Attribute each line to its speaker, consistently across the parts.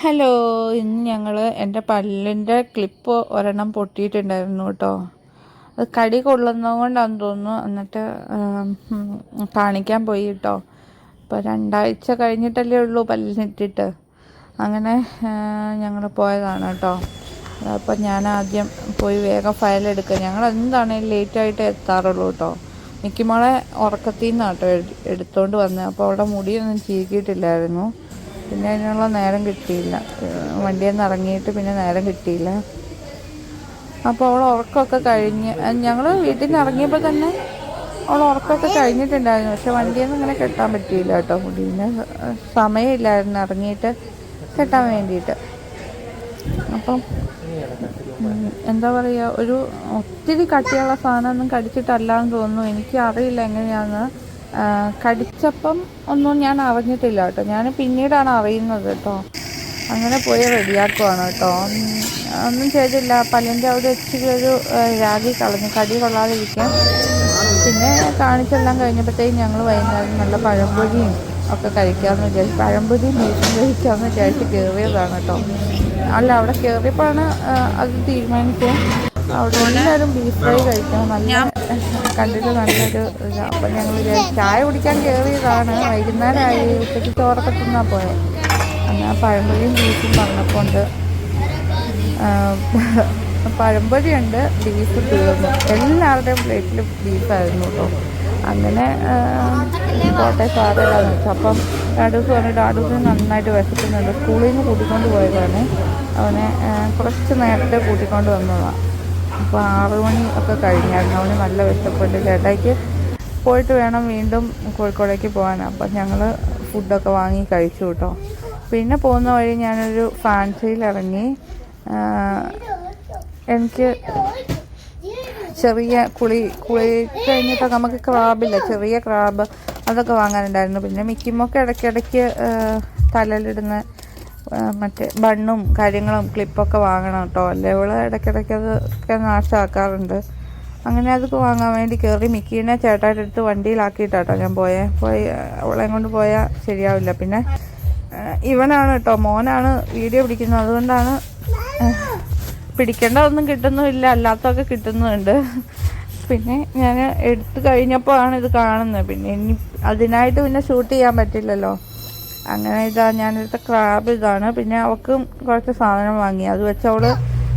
Speaker 1: Hello, ഇന്ന് ഞങ്ങൾ എൻ്റെ പല്ലിൻ്റെ ക്ലിപ്പ് ഒരെണ്ണം പൊട്ടിയിട്ടുണ്ടായിരുന്നു കേട്ടോ. അത് കടി കൊള്ളുന്നത് കൊണ്ടാണെന്ന് തോന്നുന്നു. എന്നിട്ട് കാണിക്കാൻ പോയി കേട്ടോ. ഇപ്പോൾ 2 ആഴ്ച കഴിഞ്ഞിട്ടല്ലേ ഉള്ളൂ പല്ലിനിട്ടിട്ട്. അങ്ങനെ ഞങ്ങൾ പോയതാണ് കേട്ടോ. അപ്പോൾ ഞാൻ ആദ്യം പോയി വേഗം ഫയലെടുക്കുക. ഞങ്ങൾ എന്താണേലും ലേറ്റായിട്ട് എത്താറുള്ളൂ കേട്ടോ. മിക്കിമോളെ ഉറക്കത്തിൽ നിന്നാണ് കേട്ടോ എടുത്തുകൊണ്ട് വന്നത്. അപ്പോൾ അവളുടെ മുടിയൊന്നും ചീകിയിട്ടില്ലായിരുന്നു. പിന്നെ അതിനുള്ള നേരം കിട്ടിയില്ല. വണ്ടിയിൽ നിന്ന് ഇറങ്ങിയിട്ട് പിന്നെ നേരം കിട്ടിയില്ല. അപ്പോൾ അവൾ ഉറക്കമൊക്കെ കഴിഞ്ഞ് ഞങ്ങൾ വീട്ടിൽ നിന്ന് ഇറങ്ങിയപ്പോൾ തന്നെ അവൾ ഉറക്കമൊക്കെ കഴിഞ്ഞിട്ടുണ്ടായിരുന്നു. പക്ഷെ വണ്ടിയിൽ നിന്ന് ഇങ്ങനെ കെട്ടാൻ പറ്റിയില്ല കേട്ടോ. മുടീന് സമയമില്ലായിരുന്നു ഇറങ്ങിയിട്ട് കെട്ടാൻ വേണ്ടിയിട്ട്. അപ്പം എന്താ പറയുക, ഒരു ഒത്തിരി കട്ടിയുള്ള സാധനമൊന്നും കടിച്ചിട്ടല്ലാന്ന് തോന്നുന്നു. എനിക്ക് അറിയില്ല എങ്ങനെയാണെന്ന്. കടിച്ചപ്പം ഒന്നും ഞാൻ അറിഞ്ഞിട്ടില്ല കേട്ടോ. ഞാൻ പിന്നീടാണ് അറിയുന്നത് കേട്ടോ. അങ്ങനെ പോയി റെഡിയാക്കുവാണ് കേട്ടോ. ഒന്നും ചെയ്തില്ല. പല്ലിൻ്റെ അവിടെ വെച്ചിട്ട് ഒരു രാഗി കളഞ്ഞു, കടി കൊള്ളാതിരിക്കാൻ. പിന്നെ കാണിച്ചെല്ലാം കഴിഞ്ഞപ്പോഴത്തേക്കും ഞങ്ങൾ വൈകുന്നേരം നല്ല പഴംപൊരിയും ഒക്കെ കഴിക്കാമെന്ന് വിചാരിച്ചു. പഴംപൊരിയും ബീഫും കഴിക്കാമെന്ന് വിചാരിച്ച് കയറിയതാണ് കേട്ടോ. അല്ല, അവിടെ കയറിയപ്പോഴാണ് അത് തീരുമാനിച്ചത്. അവിടെ എല്ലാവരും ബീഫ് ഫ്രൈ കഴിക്കണം, നല്ല കണ്ടിട്ട് നല്ലൊരു ഇതാണ്. അപ്പം ഞങ്ങൾ ചായ കുടിക്കാൻ കയറിയതാണ്. വൈകുന്നേരമായി, ഉച്ചയ്ക്ക് ചോറൊക്കെ തിന്നാൻ പോയത്. അങ്ങനെ പഴംപൊരിയും ബീഫും പറഞ്ഞപ്പോണ്ട് പഴംപൊരിയുണ്ട്, ബീഫ് തീർന്നു. എല്ലാവരുടെയും പ്ലേറ്റിൽ ബീഫായിരുന്നു കേട്ടോ. അങ്ങനെ കോട്ടയം സാധനമാണെന്ന് വെച്ചു. അപ്പം ഡാഡൂസ് പറഞ്ഞു, ഡാഡൂസിന് നന്നായിട്ട് വിശക്കുന്നുണ്ട്. സ്കൂളിൽ നിന്ന് കൂട്ടിക്കൊണ്ട് പോയതാണ്. അവനെ കുറച്ച് നേരത്തെ കൂട്ടിക്കൊണ്ട് വന്നതാണ്. അപ്പോൾ 6 മണി ഒക്കെ കഴിഞ്ഞായിരുന്നു. അവന് നല്ല വിശപ്പുണ്ട്. ചേട്ടായിക്ക് പോയിട്ട് വേണം വീണ്ടും കോഴിക്കോടേക്ക് പോകാൻ. അപ്പം ഞങ്ങൾ ഫുഡൊക്കെ വാങ്ങി കഴിച്ചു കേട്ടോ. പിന്നെ പോകുന്ന വഴി ഞാനൊരു ഫാൻസിയിൽ ഇറങ്ങി. എനിക്ക് ചെറിയ കുളി കഴിഞ്ഞിട്ടൊക്കെ നമുക്ക് ക്രാബില്ല, ചെറിയ ക്രാബ്, അതൊക്കെ വാങ്ങാനുണ്ടായിരുന്നു. പിന്നെ മിക്കിമൊക്കെ ഇടയ്ക്കിടയ്ക്ക് തലയിലിടുന്ന മറ്റേ ബണ്ണും കാര്യങ്ങളും ക്ലിപ്പൊക്കെ വാങ്ങണം കേട്ടോ. അല്ലേ ഇവള് ഇടയ്ക്കിടയ്ക്ക് അതൊക്കെ നാശമാക്കാറുണ്ട്. അങ്ങനെ അതൊക്കെ വാങ്ങാൻ വേണ്ടി കയറി. മിക്കീനെ ചേട്ടായിട്ട് എടുത്ത് വണ്ടിയിലാക്കിയിട്ടാട്ടോ ഞാൻ പോയി അവളെ കൊണ്ട് പോയാൽ ശരിയാവില്ല. പിന്നെ ഇവനാണ് കേട്ടോ, മോനാണ് വീഡിയോ പിടിക്കുന്നത്. അതുകൊണ്ടാണ് പിടിക്കേണ്ടതൊന്നും കിട്ടുന്നുമില്ല, അല്ലാത്തൊക്കെ കിട്ടുന്നുണ്ട്. പിന്നെ ഞാൻ എടുത്തു കഴിഞ്ഞപ്പോൾ ആണ് ഇത് കാണുന്നത്. പിന്നെ ഇനി അതിനായിട്ട് പിന്നെ ഷൂട്ട് ചെയ്യാൻ പറ്റില്ലല്ലോ. അങ്ങനെ ഞാനെടുത്ത ക്രാബ് ഇതാണ്. പിന്നെ അവൾക്കും കുറച്ച് സാധനം വാങ്ങി. അത് വെച്ച് അവൾ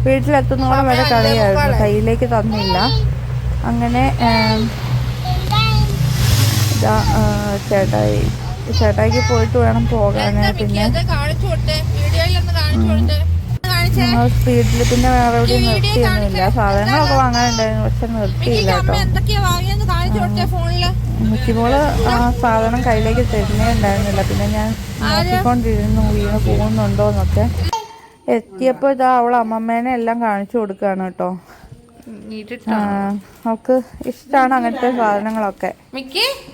Speaker 1: വീട്ടിലെത്തുന്നോളം വരെ കളിയായിരുന്നു, കയ്യിലേക്ക് തന്നില്ല. അങ്ങനെ ചേട്ടായിക്ക് പോയിട്ട് വേണം പോകാൻ. പിന്നെ സ്പീഡിൽ പിന്നെ വേറെ എവിടെയും നിർത്തിയൊന്നുമില്ല. സാധനങ്ങളൊക്കെ വാങ്ങാനുണ്ടായിരുന്നു, പക്ഷെ നിർത്തിയില്ല കേട്ടോ. മിക്കിമോള് ആ സാധനം കയ്യിലേക്ക് തരുന്നേ ഉണ്ടായിരുന്നില്ല. പിന്നെ ഞാൻ നോക്കിക്കൊണ്ടിരുന്നു വീണ് പോകുന്നുണ്ടോന്നൊക്കെ. എത്തിയപ്പോൾ അവൾ അമ്മമ്മേനെ എല്ലാം കാണിച്ചു കൊടുക്കുകയാണ് കേട്ടോ. അവൾക്ക് ഇഷ്ടമാണ് അങ്ങനത്തെ സാധനങ്ങളൊക്കെ.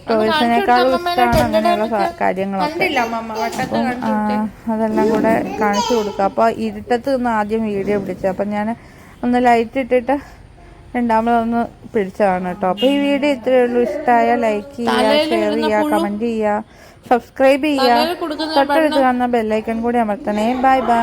Speaker 1: ടോയ്സിനേക്കാളും ഇഷ്ടമാണ് അങ്ങനെയുള്ള കാര്യങ്ങളൊക്കെ. അതെല്ലാം കൂടെ കാണിച്ചു കൊടുക്കുക. അപ്പോൾ ഇരുട്ടത്ത് നിന്ന് ആദ്യം വീഡിയോ പിടിച്ചത്. അപ്പം ഞാൻ ഒന്ന് ലൈറ്റ് ഇട്ടിട്ട് രണ്ടാമതൊന്ന് പിടിച്ചതാണ് കേട്ടോ. അപ്പോൾ ഈ വീഡിയോ ഇത്രയേ ഉള്ളൂ. ഇഷ്ടമായ ലൈക്ക് ചെയ്യുക, ഷെയർ ചെയ്യുക, കമൻറ്റ് ചെയ്യുക, സബ്സ്ക്രൈബ് ചെയ്യുക. തൊട്ടടുത്ത് കാണുന്ന ബെല്ലൈക്കൺ കൂടി അമർത്തണേ. Bye bye.